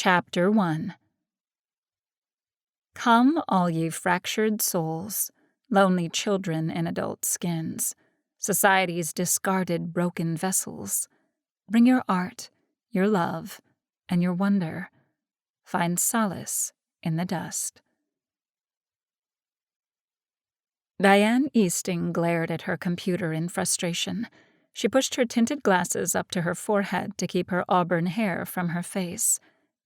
Chapter 1. Come, all ye fractured souls, lonely children in adult skins, society's discarded broken vessels. Bring your art, your love, and your wonder. Find solace in the dust. Diane Easting glared at her computer in frustration. She pushed her tinted glasses up to her forehead to keep her auburn hair from her face.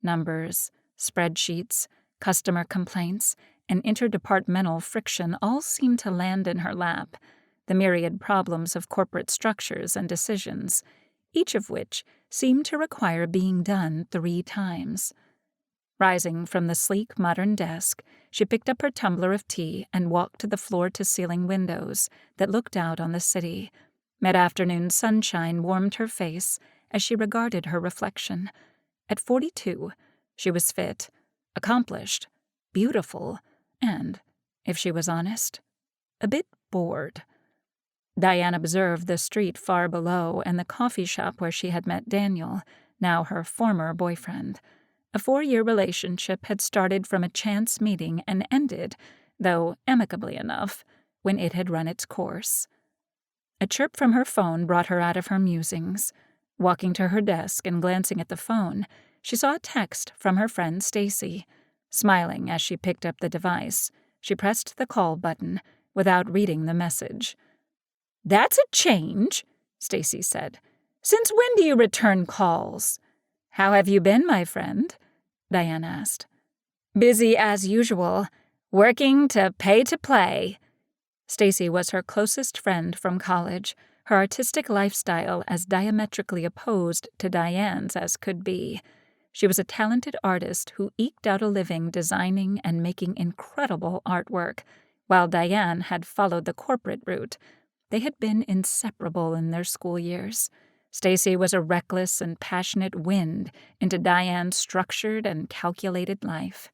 Numbers, spreadsheets, customer complaints, and interdepartmental friction all seemed to land in her lap, the myriad problems of corporate structures and decisions, each of which seemed to require being done 3 times. Rising from the sleek, modern desk, she picked up her tumbler of tea and walked to the floor-to-ceiling windows that looked out on the city. Mid-afternoon sunshine warmed her face as she regarded her reflection. At 42, she was fit, accomplished, beautiful, and, if she was honest, a bit bored. Diane observed the street far below and the coffee shop where she had met Daniel, now her former boyfriend. A 4-year relationship had started from a chance meeting and ended, though amicably enough, when it had run its course. A chirp from her phone brought her out of her musings. Walking to her desk and glancing at the phone, she saw a text from her friend Stacy. Smiling as she picked up the device, she pressed the call button without reading the message. "That's a change," Stacy said. "Since when do you return calls?" "How have you been, my friend?" Diane asked. "Busy as usual, working to pay to play." Stacy was her closest friend from college, her artistic lifestyle as diametrically opposed to Diane's as could be. She was a talented artist who eked out a living designing and making incredible artwork, while Diane had followed the corporate route. They had been inseparable in their school years. Stacy was a reckless and passionate wind into Diane's structured and calculated life.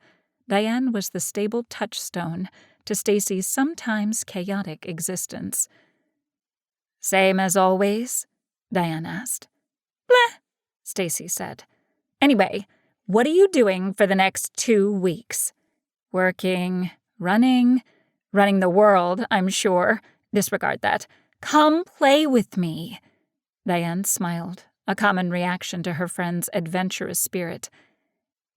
Diane was the stable touchstone to Stacy's sometimes chaotic existence. "Same as always?" Diane asked. "Bleh," Stacy said. "Anyway, what are you doing for the next 2 weeks?" "Working, running the world, I'm sure. Disregard that. Come play with me." Diane smiled, a common reaction to her friend's adventurous spirit.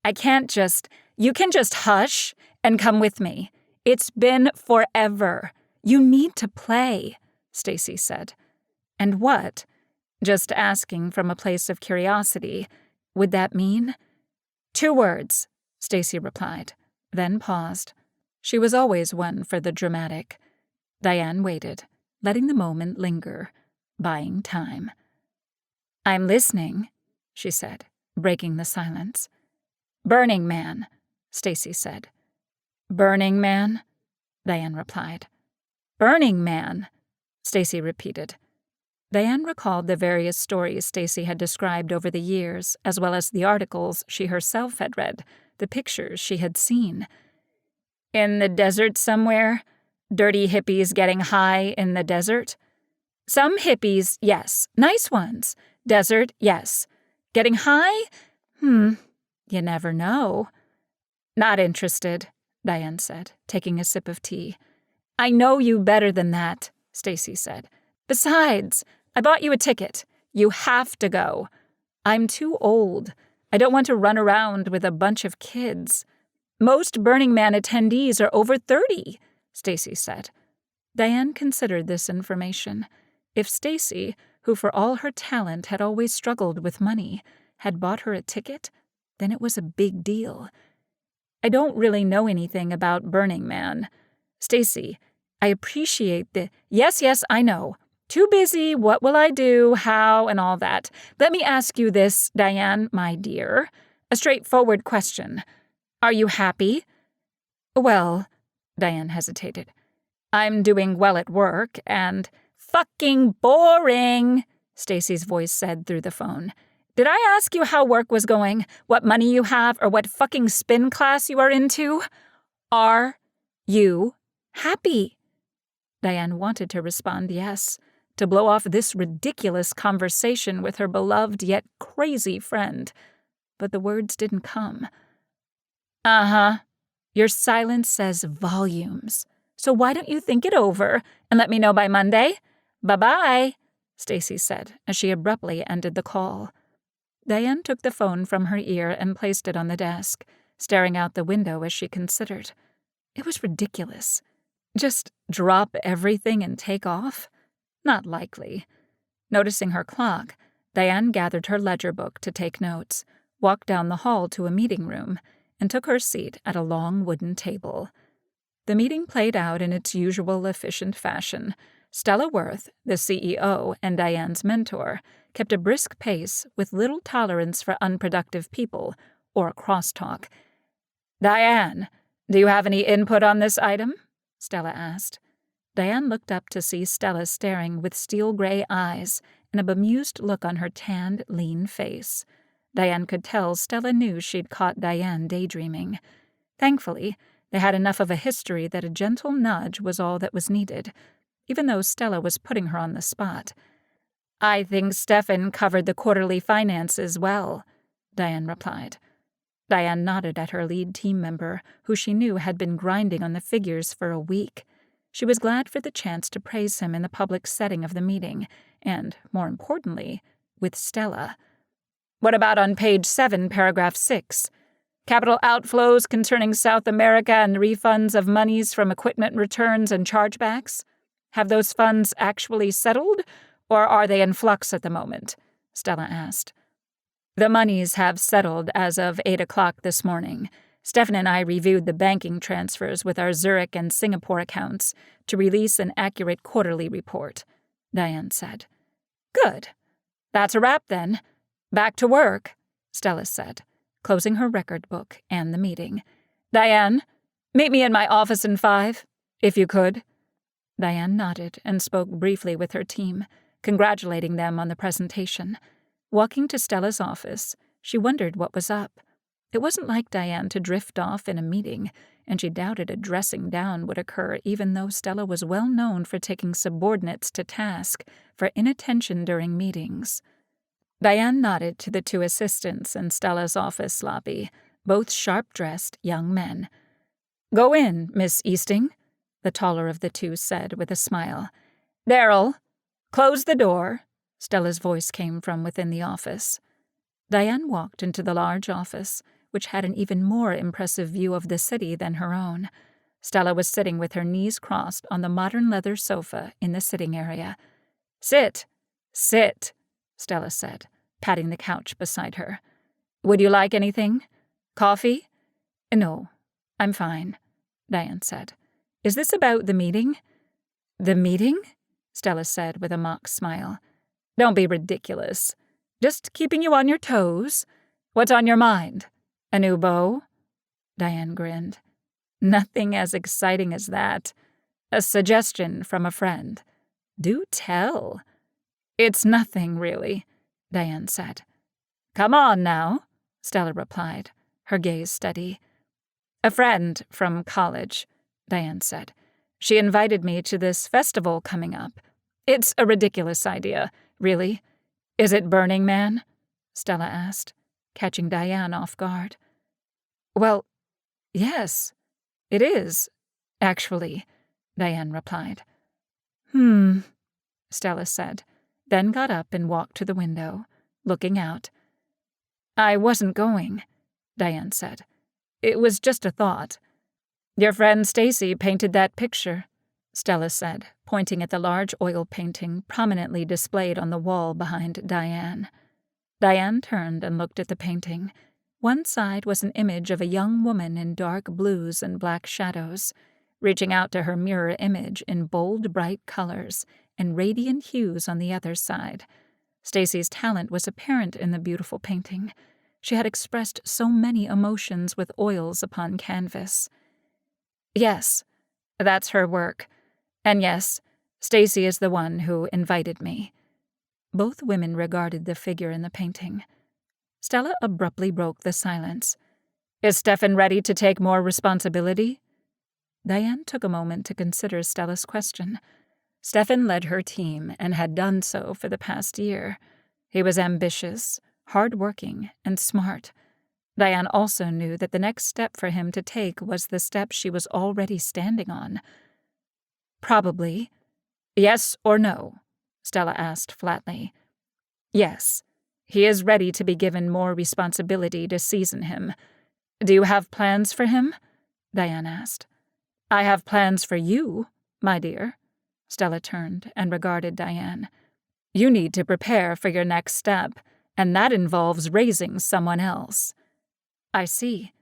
You can just hush and come with me. It's been forever. You need to play," Stacy said. "And what?" Just asking from a place of curiosity. "Would that mean?" 2 words, Stacy replied, then paused. She was always one for the dramatic. Diane waited, letting the moment linger, buying time. "I'm listening," she said, breaking the silence. "Burning Man," Stacy said. "Burning Man?" Diane replied. "Burning Man," Stacy repeated. Diane recalled the various stories Stacy had described over the years, as well as the articles she herself had read, the pictures she had seen. "In the desert somewhere? Dirty hippies getting high in the desert?" "Some hippies, yes. Nice ones. Desert, yes. Getting high? You never know." "Not interested," Diane said, taking a sip of tea. "I know you better than that," Stacy said. "Besides, I bought you a ticket. You have to go." "I'm too old. I don't want to run around with a bunch of kids." "Most Burning Man attendees are over 30, Stacy said. Diane considered this information. If Stacy, who for all her talent had always struggled with money, had bought her a ticket, then it was a big deal. "I don't really know anything about Burning Man. Stacy, I appreciate the—" Yes, I know. Too busy, what will I do, how, and all that. Let me ask you this, Diane, my dear. A straightforward question. Are you happy?" "Well," Diane hesitated. "I'm doing well at work, and—" "Fucking boring," Stacy's voice said through the phone. "Did I ask you how work was going, what money you have, or what fucking spin class you are into? Are you happy?" Diane wanted to respond yes, to blow off this ridiculous conversation with her beloved yet crazy friend. but the words didn't come. Uh-huh. Your silence says volumes. So why don't you think it over and let me know by Monday? Bye-bye, Stacy said as she abruptly ended the call. Diane took the phone from her ear and placed it on the desk, staring out the window as she considered. It was ridiculous. Just drop everything and take off? Not likely. Noticing her clock, Diane gathered her ledger book to take notes, walked down the hall to a meeting room, and took her seat at a long wooden table. The meeting played out in its usual efficient fashion. Stella Worth, the CEO and Diane's mentor, kept a brisk pace with little tolerance for unproductive people or crosstalk. "Diane, do you have any input on this item?" Stella asked. Diane looked up to see Stella staring with steel-gray eyes and a bemused look on her tanned, lean face. Diane could tell Stella knew she'd caught Diane daydreaming. Thankfully, they had enough of a history that a gentle nudge was all that was needed, even though Stella was putting her on the spot. "I think Stefan covered the quarterly finances well," Diane replied. Diane nodded at her lead team member, who she knew had been grinding on the figures for a week. She was glad for the chance to praise him in the public setting of the meeting, and, more importantly, with Stella. "What about on page 7, paragraph 6? Capital outflows concerning South America and refunds of monies from equipment returns and chargebacks? Have those funds actually settled, or are they in flux at the moment?" Stella asked. "The monies have settled as of 8 o'clock this morning. Stefan and I reviewed the banking transfers with our Zurich and Singapore accounts to release an accurate quarterly report," Diane said. "Good. That's a wrap, then. Back to work," Stella said, closing her record book and the meeting. "Diane, meet me in my office in 5, if you could." Diane nodded and spoke briefly with her team, congratulating them on the presentation. Walking to Stella's office, she wondered what was up. It wasn't like Diane to drift off in a meeting, and she doubted a dressing down would occur even though Stella was well known for taking subordinates to task for inattention during meetings. Diane nodded to the 2 assistants in Stella's office lobby, both sharp-dressed young men. "Go in, Miss Easting," the taller of the 2 said with a smile. "Daryl, close the door," Stella's voice came from within the office. Diane walked into the large office, which had an even more impressive view of the city than her own. Stella was sitting with her knees crossed on the modern leather sofa in the sitting area. Sit, Stella said, patting the couch beside her. "Would you like anything? Coffee?" "No, I'm fine," Diane said. "Is this about the meeting?" "The meeting?" Stella said with a mock smile. "Don't be ridiculous. Just keeping you on your toes. What's on your mind? A new beau?" Diane grinned. "Nothing as exciting as that. A suggestion from a friend." "Do tell." "It's nothing, really," Diane said. "Come on now," Stella replied, her gaze steady. "A friend from college," Diane said. "She invited me to this festival coming up. It's a ridiculous idea, really. Is it Burning Man?" Stella asked, catching Diane off guard. "Well, yes, it is, actually," Diane replied. Stella said, then got up and walked to the window, looking out. "I wasn't going," Diane said. "It was just a thought." "Your friend Stacy painted that picture," Stella said, pointing at the large oil painting prominently displayed on the wall behind Diane. Diane turned and looked at the painting. One side was an image of a young woman in dark blues and black shadows, reaching out to her mirror image in bold, bright colors and radiant hues on the other side. Stacy's talent was apparent in the beautiful painting. She had expressed so many emotions with oils upon canvas. "Yes, that's her work. And yes, Stacy is the one who invited me." Both women regarded the figure in the painting. Stella abruptly broke the silence. "Is Stefan ready to take more responsibility?" Diane took a moment to consider Stella's question. Stefan led her team and had done so for the past year. He was ambitious, hard-working, and smart. Diane also knew that the next step for him to take was the step she was already standing on. "Probably. Yes or no?" Stella asked flatly. "Yes. He is ready to be given more responsibility to season him. Do you have plans for him?" Diane asked. "I have plans for you, my dear." Stella turned and regarded Diane. "You need to prepare for your next step, and that involves raising someone else." "I see,"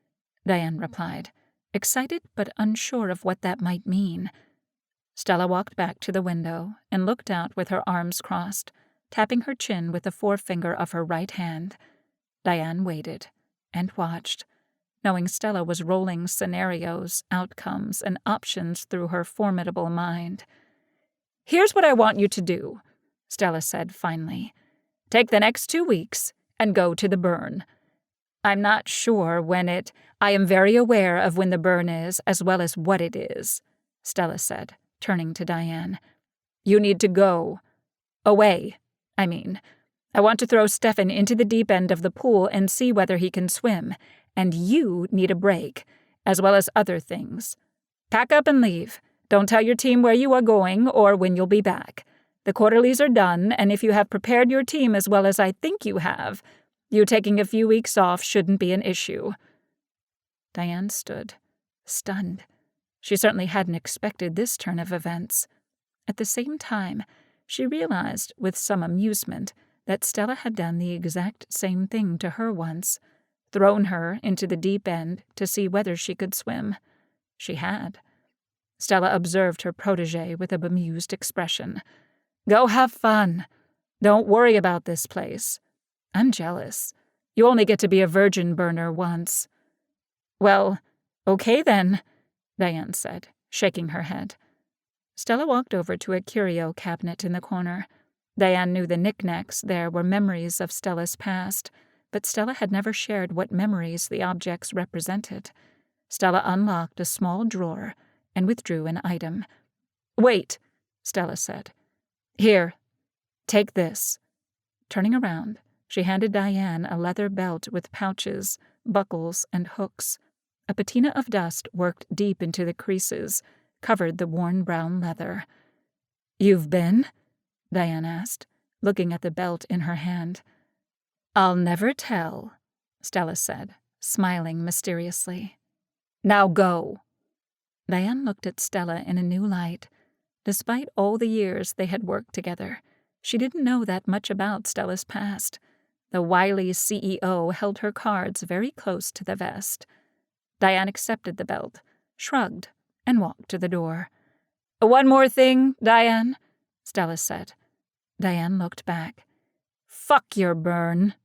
Diane replied, excited but unsure of what that might mean. Stella walked back to the window and looked out with her arms crossed, tapping her chin with the forefinger of her right hand. Diane waited and watched, knowing Stella was rolling scenarios, outcomes, and options through her formidable mind. "Here's what I want you to do," Stella said finally. "Take the next 2 weeks and go to the burn. I'm not sure when I am very aware of when the burn is as well as what it is," Stella said, turning to Diane. "You need to go. Away, I mean. I want to throw Stefan into the deep end of the pool and see whether he can swim, and you need a break, as well as other things. Pack up and leave. Don't tell your team where you are going or when you'll be back. The quarterlies are done, and if you have prepared your team as well as I think you have, you taking a few weeks off shouldn't be an issue." Diane stood, stunned. She certainly hadn't expected this turn of events. At the same time, she realized, with some amusement, that Stella had done the exact same thing to her once, thrown her into the deep end to see whether she could swim. She had. Stella observed her protégé with a bemused expression. "Go have fun. Don't worry about this place. I'm jealous. You only get to be a virgin burner once." "Well, okay then," Diane said, shaking her head. Stella walked over to a curio cabinet in the corner. Diane knew the knickknacks there were memories of Stella's past, but Stella had never shared what memories the objects represented. Stella unlocked a small drawer and withdrew an item. "Wait," Stella said. "Here, take this." Turning around, she handed Diane a leather belt with pouches, buckles, and hooks. A patina of dust worked deep into the creases, covered the worn brown leather. "You've been?" Diane asked, looking at the belt in her hand. "I'll never tell," Stella said, smiling mysteriously. "Now go." Diane looked at Stella in a new light. Despite all the years they had worked together, she didn't know that much about Stella's past. The wily CEO held her cards very close to the vest. Diane accepted the belt, shrugged, and walked to the door. "One more thing, Diane," Stella said. Diane looked back. "Fuck your burn,"